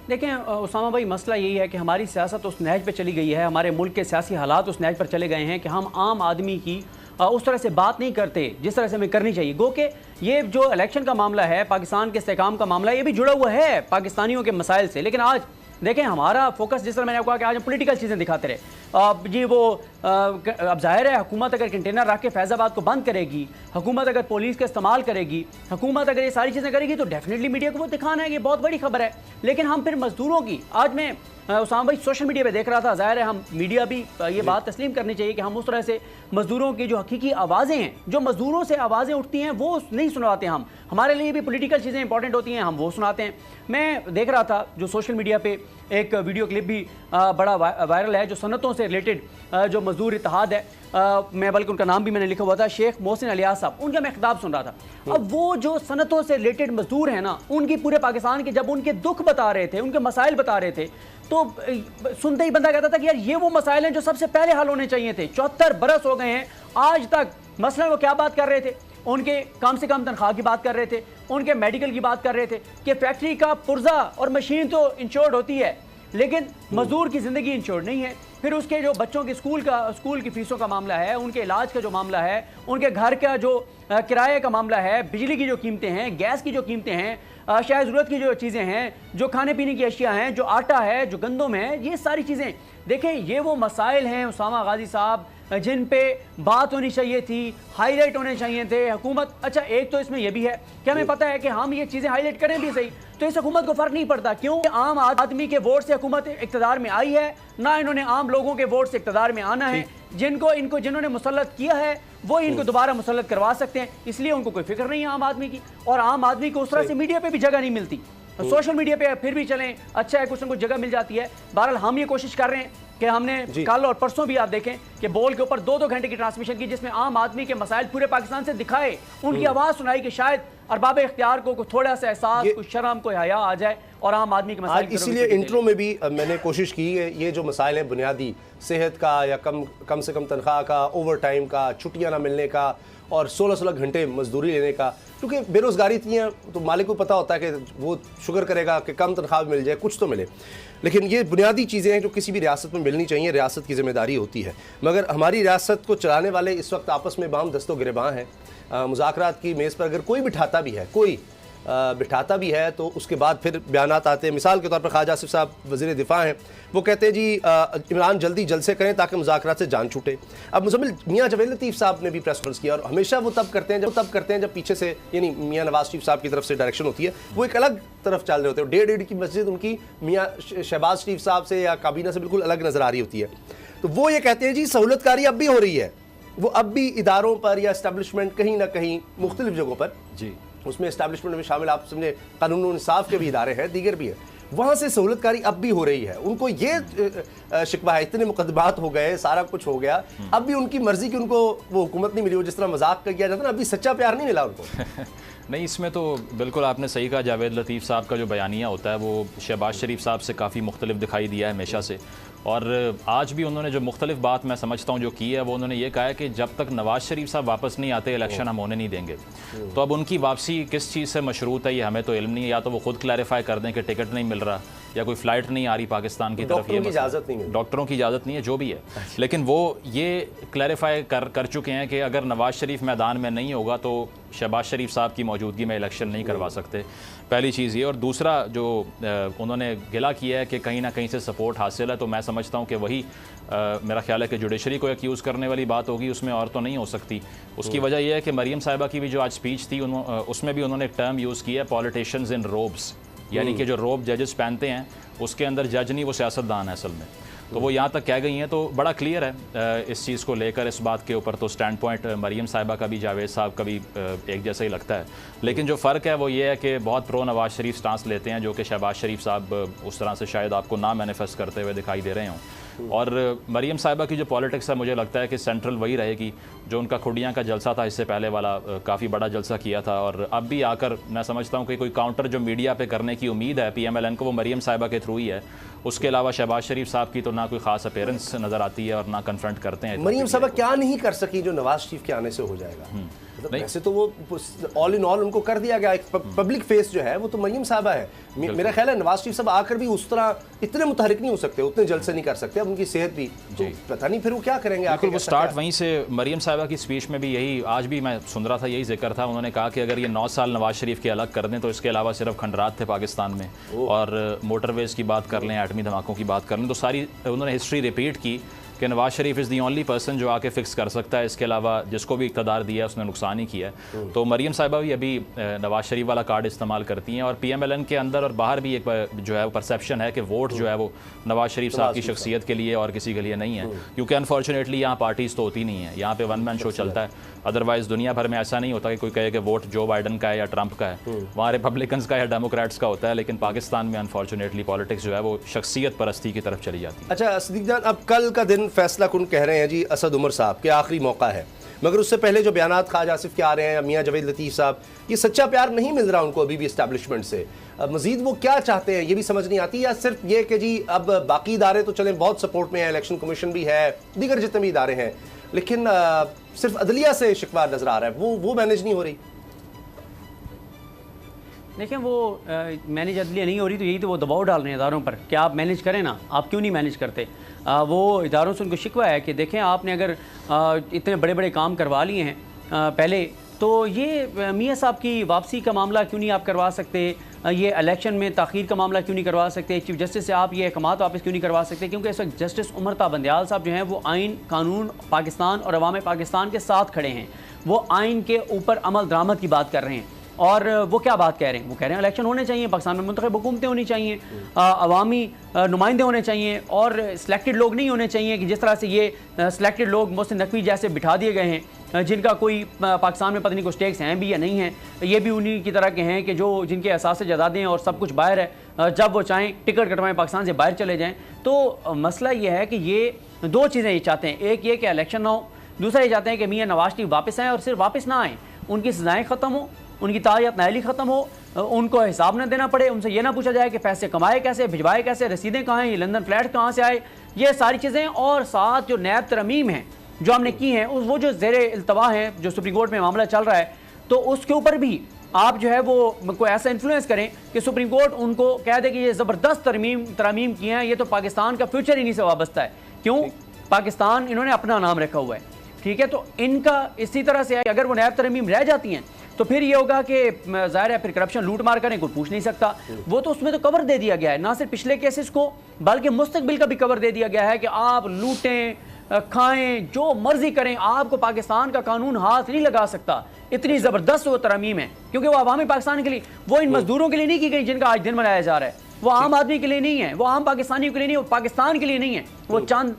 देखें उसामा भाई, मसला यही है कि हमारी सियासत उस नहज पे चली गई है, हमारे मुल्क के सियासी हालात उस नहज पर चले गए हैं कि हम आम आदमी की उस तरह से बात नहीं करते जिस तरह से हमें करनी चाहिए। गो के ये जो इलेक्शन का मामला है, पाकिस्तान के इस्तेहकाम का मामला, ये भी जुड़ा हुआ है पाकिस्तानियों के मसाइल से। लेकिन आज देखें हमारा फोकस, जिस तरह मैंने आपको कहा कि आज हम पॉलिटिकल चीज़ें दिखाते रहे जी, वो अब जाहिर है हुकूमत अगर कंटेनर रख के फैज़ाबाद को बंद करेगी, हुकूमत अगर पुलिस का इस्तेमाल करेगी, हुकूमत अगर ये सारी चीज़ें करेगी तो डेफिनेटली मीडिया को वो दिखाना है, ये बहुत बड़ी खबर है। लेकिन हम फिर मजदूरों की, आज मैं उसामा भाई सोशल मीडिया पे देख रहा था, ज़ाहिर है हम मीडिया भी ये बात तस्लीम करनी चाहिए कि हम उस तरह से मजदूरों की जो हकीकी आवाज़ें हैं, जो मजदूरों से आवाज़ें उठती हैं, वो नहीं सुनवाते हम। हमारे लिए भी पॉलिटिकल चीज़ें इंपॉर्टेंट होती हैं, हम वो सुनाते हैं। मैं देख रहा था जो सोशल मीडिया पे एक वीडियो क्लिप भी बड़ा वायरल है, जो सनतों से रिलेटेड जो मजदूर इत्तेहाद है, मैं बल्कि उनका नाम भी मैंने लिखा हुआ था, शेख मोहसिन अलियास साहब, उनका मैं खिताब सुन रहा था। अब वो जो सनतों से रिलेटेड मजदूर हैं ना, उनकी पूरे पाकिस्तान के जब उनके दुख बता रहे थे, उनके मसाइल बता रहे थे, तो सुनते ही बंदा कहता था कि यार ये वो मसाइल हैं जो सबसे पहले हल होने चाहिए थे। 74 बरस हो गए हैं, आज तक मसलन वो क्या बात कर रहे थे, उनके कम से कम तनख्वाह की बात कर रहे थे, उनके मेडिकल की बात कर रहे थे कि फैक्ट्री का पुर्जा और मशीन तो इंश्योर्ड होती है लेकिन मजदूर की ज़िंदगी इंश्योर्ड नहीं है। फिर उसके जो बच्चों की स्कूल की फ़ीसों का मामला है, उनके इलाज का जो मामला है, उनके घर का जो किराए का मामला है, बिजली की जो कीमतें हैं, गैस की जो कीमतें हैं, शायद ज़रूरत की जो चीज़ें हैं, जो खाने पीने की अशिया हैं, जो आटा है, जो गंदम है, ये सारी चीज़ें देखें, ये वो मसाइल हैं उसामा गाजी साहब जिन पे बात होनी चाहिए थी, हाईलाइट होने चाहिए थे। हुकूमत, अच्छा एक तो इसमें यह भी है कि हमें पता है कि हम ये चीज़ें हाईलाइट करें भी सही तो इस हुकूमत को फ़र्क नहीं पड़ता। क्यों? आम आदमी के वोट से हुकूमत इक़्तिदार में आई है, ना इन्होंने आम लोगों के वोट से इक़्तिदार में आना है। जिन्होंने मुसल्लत किया है वो इनको दोबारा मुसल्लत करवा सकते हैं, इसलिए उनको कोई फिक्र नहीं है आम आदमी की। और आम आदमी को उस तरह से मीडिया पे भी जगह नहीं मिलती, सोशल मीडिया पे फिर भी चलें, अच्छा है कुछ ना कुछ जगह मिल जाती है। बहरहाल हम ये कोशिश कर रहे हैं कि हमने कल और परसों भी आप देखें कि बोल के ऊपर 2-2 घंटे की ट्रांसमिशन की, जिसमें आम आदमी के मसाइल पूरे पाकिस्तान से दिखाए, उनकी आवाज़ सुनाई कि शायद अरबाब इख्तियार को थोड़ा सा एहसास, कुछ शर्म, कोई हया आ जाए और आम आदमी के मसाइल। इसीलिए इंट्रो में भी मैंने कोशिश की है, ये जो मसाइल है बुनियादी, सेहत का या कम से कम तनख्वाह का, ओवर टाइम का, छुट्टियाँ ना मिलने का और 16-16 घंटे मजदूरी लेने का, क्योंकि बेरोज़गारी इतनी है तो मालिक को पता होता है कि वो शुक्र करेगा कि कम तनख्वाह मिल जाए, कुछ तो मिले। लेकिन ये बुनियादी चीज़ें हैं जो किसी भी रियासत में मिलनी चाहिए, रियासत की ज़िम्मेदारी होती है। मगर हमारी रियासत को चलाने वाले इस वक्त आपस में बाम दस्तो गिरबां हैं। मुज़ाकरात की मेज़ पर अगर कोई बिठाता भी है तो उसके बाद फिर बयानात आते हैं। मिसाल के तौर पर ख्वाजा आसिफ साहब वज़ीर दिफा हैं, वो कहते हैं जी इमरान जल्दी जलसे करें ताकि मुज़ाकरात से जान छूटे। अब मुज़म्मिल मियाँ जवेद लतीफ़ साहब ने भी प्रेस कॉन्फ्रेंस किया और हमेशा वो तब करते हैं जब पीछे से यानी मियाँ नवाज शरीफ साहब की तरफ से डायरेक्शन होती है, वो एक अलग तरफ चल रहे होते हैं। 1.5 की मस्जिद उनकी मियाँ शहबाज शरीफ साहब से या काबीना से बिल्कुल अलग नज़र आ रही होती है। तो वो ये कहते हैं जी सहूलतकारी अब भी हो रही है, वो अब भी इदारों पर या इस्टेब्लिशमेंट कहीं ना कहीं मुख्तलिफ जगहों पर जी, उसमें इस्टेब्लिशमेंट में शामिल आप समझे कानून और इंसाफ के भी इदारे हैं, दीगर भी है, वहाँ से सहूलतकारी अब भी हो रही है। उनको ये शिकवा है, इतने मुकदमात हो गए, सारा कुछ हो गया, अब भी उनकी मर्जी की उनको वो हुकूमत नहीं मिली, वो जिस तरह मजाक का किया जाता है ना, अभी सच्चा प्यार नहीं मिला उनको। नहीं, इसमें तो बिल्कुल आपने सही कहा, जावेद लतीफ़ साहब का जो बयानिया होता है वो शहबाज शरीफ साहब से काफ़ी मुख्तलिफ दिखाई दिया है हमेशा से। और आज भी उन्होंने जो मुख्तलिफ बात मैं समझता हूँ जो की है, वो उन्होंने ये कहा है कि जब तक नवाज़ शरीफ साहब वापस नहीं आते इलेक्शन हम होने नहीं देंगे। तो अब उनकी वापसी किस चीज़ से मशरूत है ये हमें तो इल्म नहीं है, या तो वो खुद क्लैरिफाई कर दें कि टिकट नहीं मिल रहा या कोई फ़्लाइट नहीं आ रही पाकिस्तान की तरफ, ये डॉक्टरों की इजाज़त नहीं है, जो भी है। लेकिन वो ये क्लैरिफाई कर चुके हैं कि अगर नवाज़ शरीफ मैदान में नहीं होगा तो शहबाज शरीफ साहब की मौजूदगी में इलेक्शन नहीं करवा सकते, पहली चीज़ ये। और दूसरा जो उन्होंने गिला किया है कि कहीं ना कहीं से सपोर्ट हासिल है, तो मैं समझता हूँ कि वही मेरा ख्याल है कि जुडिशरी को एक्यूज़ करने वाली बात होगी, उसमें और तो नहीं हो सकती। उसकी वजह यह है कि मरीम साहिबा की भी जो आज स्पीच थी उसमें भी उन्होंने एक टर्म यूज़ किया है, पॉलिटिशियंस इन रोब्स, यानी कि जो रोब जजेस पहनते हैं उसके अंदर जज नहीं, वो सियासतदान है असल में। तो वो यहाँ तक कह गई हैं, तो बड़ा क्लियर है इस चीज़ को लेकर, इस बात के ऊपर तो स्टैंड पॉइंट मरीम साहिबा का भी, जावेद साहब का भी एक जैसा ही लगता है। लेकिन जो फ़र्क है वो ये है कि बहुत प्रो नवाज शरीफ स्टांस लेते हैं, जो कि शहबाज शरीफ साहब उस तरह से शायद आपको ना मैनिफेस्ट करते हुए दिखाई दे रहे हों। और मरीम साहिबा की जो पॉलिटिक्स है, मुझे लगता है कि सेंट्रल वही रहेगी। जो उनका खुडियाँ का जलसा था इससे पहले वाला, काफ़ी बड़ा जलसा किया था, और अब भी आकर मैं समझता हूँ कि कोई काउंटर जो मीडिया पे करने की उम्मीद है PMLN को, वो मरीम साहिबा के थ्रू ही है। उसके अलावा शहबाज शरीफ साहब की तो ना कोई ख़ास अपीयरेंस नज़र आती है और ना कन्फ्रंट करते हैं। मरीम साहिबा क्या नहीं कर सकी जो नवाज शरीफ के आने से हो जाएगा? वैसे तो वो ऑल इन ऑल उनको कर दिया गया, एक पब्लिक फेस जो है वो तो मरीम साहबा है। मेरा ख्याल है नवाज शरीफ साहब आकर भी उस तरह इतने मुतहरिक नहीं हो सकते, उतने जल्द से नहीं कर सकते, अब उनकी सेहत भी तो पता नहीं फिर वो क्या करेंगे आगे। वो स्टार्ट वहीं से मरीम साहबा की स्पीच में भी यही, आज भी मैं सुन रहा था यही जिक्र था। उन्होंने कहा कि अगर ये 9 साल नवाज शरीफ के अलग कर दें तो इसके अलावा सिर्फ खंडरात थे पाकिस्तान में, और मोटरवेज़ की बात कर लें, एटमी धमाकों की बात कर लें, तो सारी उन्होंने हिस्ट्री रिपीट की कि Nawaz Sharif is the only person जो आके फिक्स कर सकता है, इसके अलावा जिसको भी इक़्तिदार दिया है उसने नुकसान ही किया है। तो मरीम साहिबा भी अभी नवाज शरीफ वाला कार्ड इस्तेमाल करती हैं, और PMLN के अंदर और बाहर भी एक जो है परसेप्शन है कि वोट जो है वो नवाज शरीफ साहब की शख्सियत के लिए और किसी के लिए नहीं है, क्योंकि अनफॉर्चुनेटली यहाँ पार्टीज़ तो होती नहीं है, यहाँ पे वन मैन शो चलता है। अदरवाइज़ दुनिया भर में ऐसा नहीं होता कि कोई कहे कि वोट जो बाइडन का है या ट्रंप का है, वहाँ रिपब्लिकन्स का या डेमोक्रेट्स का होता है, लेकिन पाकिस्तान में अनफॉर्चुनेटली पॉलिटिक्स जो है वो शख्सियत परस्ती की तरफ चली जाती है। अच्छा सिद्दीक जान, अब कल का दिन फैसला कुन कह रहे हैं जी, असद उमर साहब के आखिरी मौका है, मगर उससे पहले जो बयानात ख्वाजा आसिफ के आ रहे हैं, मियाँ जावेद लतीफ़ साहब, ये सच्चा प्यार नहीं मिल रहा उनको अभी भी इस्टेब्लिशमेंट से। अब मजीद वो क्या चाहते हैं ये भी समझ नहीं आती, या सिर्फ ये कि जी अब बाकी इदारे तो चलें बहुत सपोर्ट में है, इलेक्शन कमीशन भी है, दीगर जितने भी इदारे हैं, लेकिन सिर्फ अदलिया से शिकवा नजर आ रहा है, वो मैनेज नहीं हो रही। देखिए वो मैनेज अदलिया नहीं हो रही, तो यही तो वो दबाव डाल रहे हैं इदारों पर कि आप मैनेज करें ना, आप क्यों नहीं मैनेज करते। वो इदारों से उनको शिकवा है कि देखें आपने अगर इतने बड़े बड़े काम करवा लिए हैं पहले, तो ये मियाँ साहब की वापसी का मामला क्यों नहीं आप करवा सकते, ये इलेक्शन में ताख़ीर का मामला क्यों नहीं करवा सकते, चीफ जस्टिस से आप ये अहकामात वापस क्यों नहीं करवा सकते, क्योंकि इस वक्त जस्टिस उमरता बंदयाल साहब जो हैं वो आइन, कानून, पाकिस्तान और अवाम पाकिस्तान के साथ खड़े हैं। वो आइन के ऊपर अमल दरामद की बात कर रहे हैं, और वो क्या बात कह रहे हैं, वो कह रहे हैं इलेक्शन होने चाहिए, पाकिस्तान में मुंतखब हुकूमतें होनी चाहिए, अवामी नुमाइंदे होने चाहिए, और सिलेक्टेड लोग नहीं होने चाहिए कि जिस तरह से ये सिलेक्टेड लोग मोहसिन नकवी जैसे बिठा दिए गए हैं, जिनका कोई पाकिस्तान में पता नहीं कुछ स्टेक्स हैं भी या नहीं हैं, ये भी उन्हीं की तरह के हैं कि जो जिनके असास जायदादें और सब कुछ बाहर है, जब वो चाहें टिकट कटवाएं पाकिस्तान से बाहर चले जाएँ। तो मसला ये है कि ये दो चीज़ें ये चाहते हैं, एक ये कि इलेक्शन ना हो, दूसरा ये चाहते हैं कि मियाँ नवाज शरीफ वापस आएँ, और सिर्फ वापस ना आएँ, उनकी सज़ाएँ ख़त्म हो, उनकी तायत नायली ख़त्म हो, उनको हिसाब न देना पड़े, उनसे ये ना पूछा जाए कि पैसे कमाए कैसे, भिजवाए कैसे, रसीदें कहाँ हैं, ये लंदन फ्लैट कहाँ से आए, ये सारी चीज़ें। और साथ जो नैब तरमीम हैं जो हमने की हैं, वो जो ज़ेरे इल्तवा हैं, जो सुप्रीम कोर्ट में मामला चल रहा है, तो उसके ऊपर भी आप जो है वो कोई ऐसा इन्फ्लुएंस करें कि सुप्रीम कोर्ट उनको कह दे कि ये ज़बरदस्त तरमीम की हैं, ये तो पाकिस्तान का फ्यूचर इन्हीं से वाबस्ता है। क्यों? पाकिस्तान इन्होंने अपना नाम रखा हुआ है, ठीक है। तो इनका इसी तरह से है कि अगर वो नैब तरमीम रह जाती हैं तो फिर ये होगा कि ज़ाहिर है फिर करप्शन लूट मार करें, कोई पूछ नहीं सकता। वो तो उसमें तो कवर दे दिया गया है, ना सिर्फ पिछले केसेस को बल्कि मुस्तकबिल का भी कवर दे दिया गया है कि आप लूटें, खाएं, जो मर्जी करें, आपको पाकिस्तान का कानून हाथ नहीं लगा सकता। इतनी ज़बरदस्त वो तरमीम है, क्योंकि वो अवामी पाकिस्तान के लिए, वो इन मजदूरों के लिए नहीं की गई जिनका आज दिन मनाया जा रहा है, वो आम आदमी के लिए नहीं है, वो आम पाकिस्तानियों के लिए नहीं, वो पाकिस्तान के लिए नहीं है, वो चंद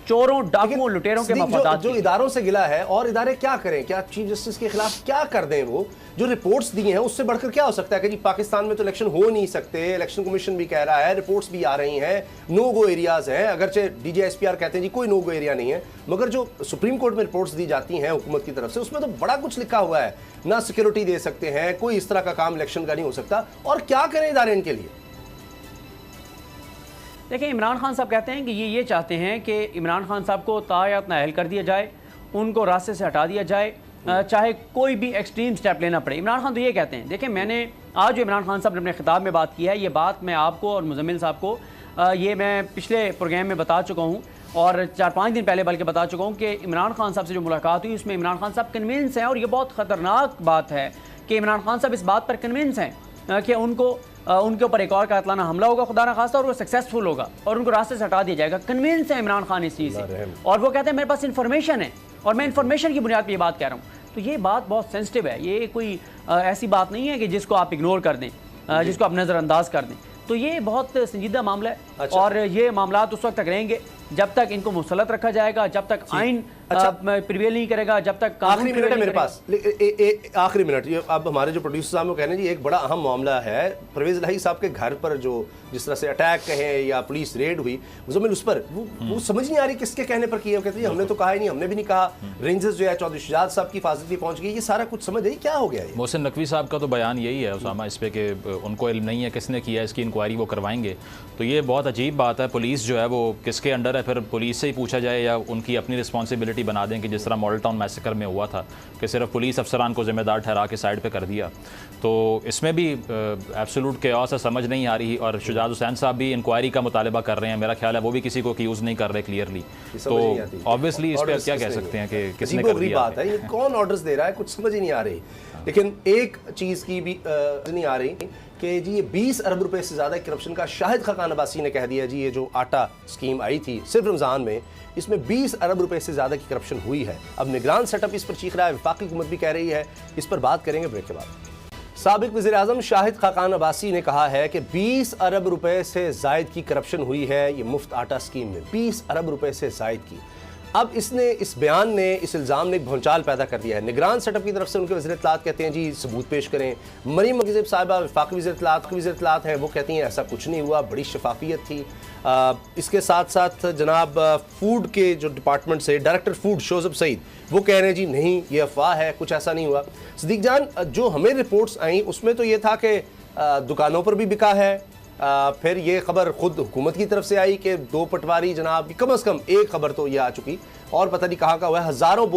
चोरों, डाकुओं, लुटेरों के मफादात जो इदारों से गिला है। और इदारे क्या करें, क्या चीफ जस्टिस के खिलाफ क्या कर दें, वो जो रिपोर्ट्स दी हैं उससे बढ़कर क्या हो सकता है कि जी पाकिस्तान में तो इलेक्शन हो नहीं सकते, इलेक्शन कमीशन भी कह रहा है, रिपोर्ट्स भी आ रही हैं, नो गो एरियाज हैं, अगरचे DGSPR कहते हैं जी कोई नो गो एरिया नहीं है, मगर जो सुप्रीम कोर्ट में रिपोर्ट्स दी जाती हैं हुकूमत की तरफ से उसमें तो बड़ा कुछ लिखा हुआ है, ना सिक्योरिटी दे सकते हैं, कोई इस तरह का काम इलेक्शन का नहीं हो सकता। और क्या करें इदारे इनके लिए? देखिए, इमरान खान साहब कहते हैं कि ये चाहते हैं कि इमरान खान साहब को तायत नाअहल कर दिया जाए, उनको रास्ते से हटा दिया जाए, चाहे कोई भी एक्सट्रीम स्टेप लेना पड़े। इमरान खान तो ये कहते हैं। देखिए, मैंने आज जो इमरान खान साहब ने अपने खिताब में बात की है, ये बात मैं आपको और मुजम्मिल साहब को ये मैं पिछले प्रोग्राम में बता चुका हूँ, और 4-5 दिन पहले बल्कि बता चुका हूँ कि इमरान खान साहब से जो मुलाकात हुई उसमें इमरान खान साहब कन्विंस हैं, और ये बहुत ख़तरनाक बात है कि इमरान खान साहब इस बात पर कन्विंस हैं कि उनके ऊपर एक और कातलाना हमला होगा खुदा न खास्ता, और वो सक्सेसफुल होगा और उनको रास्ते से हटा दिया जाएगा। कन्विंस है इमरान खान इस चीज़ से, और वो कहते हैं मेरे पास इन्फॉर्मेशन है और मैं इन्फॉर्मेशन की बुनियाद पर ये बात कह रहा हूँ। तो ये बात बहुत सेंसिटिव है, ये कोई ऐसी बात नहीं है कि जिसको आप इग्नोर कर दें, जिसको आप नज़रअंदाज कर दें। तो ये बहुत संजीदा मामला है। अच्छा। और ये मामला उस वक्त तक रहेंगे जब तक इनको मुसलत रखा जाएगा, जब तक आइन प्रिवेल नहीं करेगा, जब तक आखिरी मिनट है मेरे पास, आखिरी मिनट। ये अब हमारे जो प्रोड्यूसर साहब कह रहे हैं जी एक बड़ा अहम मामला है, परवेज़ इलाही साहब के घर पर जो जिस तरह से अटैक कहें या पुलिस रेड हुई, मुजम्मिल उस पर वो समझ नहीं आ रही किसके कहने पर किया। कहते हैं हमने तो कहा ही नहीं, हमने भी नहीं कहा, रेंजर्स जो है चौधरी शुजात साहब की हिफाजत भी पहुंच गई, ये सारा कुछ समझ आई क्या हो गया है। मोहसिन नकवी साहब का तो बयान यही है उसामा इस पे कि उनको इल्म नहीं है किसने किया, इसकी इंक्वायरी वो करवाएंगे। तो ये बहुत अजीब बात है, पुलिस जो है वो किसके अंडर है, फिर पुलिस से ही पूछा जाए या उनकी अपनी रिस्पॉन्सिबिलिटी पार्टी बना दें कि जिस तरह मॉडल टाउन मैसेकर में हुआ था कि सिर्फ पुलिस अफसरान को जिम्मेदार ठहरा के साइड पे कर दिया। तो इसमें भी एब्सोल्यूट केओस है, समझ नहीं आ रही। और शुजात हुसैन साहब भी इंक्वायरी का मुतालबा कर रहे हैं, मेरा ख्याल है वो भी किसी को एक्यूज़ नहीं कर रहे क्लियरली। तो ऑब्वियसली इस पर क्या कह सकते हैं कि किसने कर दिया। बात है, ये कौन ऑर्डर्स दे रहा है, कुछ समझ ही नहीं आ रही। लेकिन एक चीज़ की भी नहीं आ रही कि जी ये 20 अरब रुपए से ज़्यादा करप्शन का शाहिद खाकान अब्बासी ने कह दिया जी, ये जो आटा स्कीम आई थी सिर्फ रमज़ान में, इसमें 20 अरब रुपए से ज़्यादा की करप्शन हुई है। अब निगरान सेटअप इस पर चीख रहा है, वफाकी हुकूमत भी कह रही है। इस पर बात करेंगे ब्रेक के बाद। साबिक वज़ीर आज़म शाहिद खाकान अब्बासी ने कहा है कि 20 अरब रुपए से ज़ायद की करप्शन हुई है ये मुफ्त आटा स्कीम में, 20 अरब रुपए से ज़ायद की। अब इसने, इस बयान ने, इस इल्ज़ाम ने एक भौचाल पैदा कर दिया है। निगरान सेटअप की तरफ से उनके वज़ीर इत्तलात कहते हैं जी सबूत पेश करें। मरीम मगज़ब साहिबा वफाकी वज़ीर इत्तलात हैं, वो कहती हैं ऐसा कुछ नहीं हुआ, बड़ी शफाफियत थी। इसके साथ साथ जनाब फूड के जो डिपार्टमेंट से डायरेक्टर फूड शोज़ब सईद वो कह रहे हैं जी नहीं ये अफवाह है, कुछ ऐसा नहीं हुआ। सदीक जान, जो हमें रिपोर्ट्स आई उसमें तो ये था कि दुकानों पर भी बिका है। फिर ये खबर खुद हुकूमत की तरफ से आई कि 2 पटवारी जनाब, कम से कम एक खबर तो ये आ चुकी, और पता नहीं कहाँ का हुआ है, हज़ारों बोरी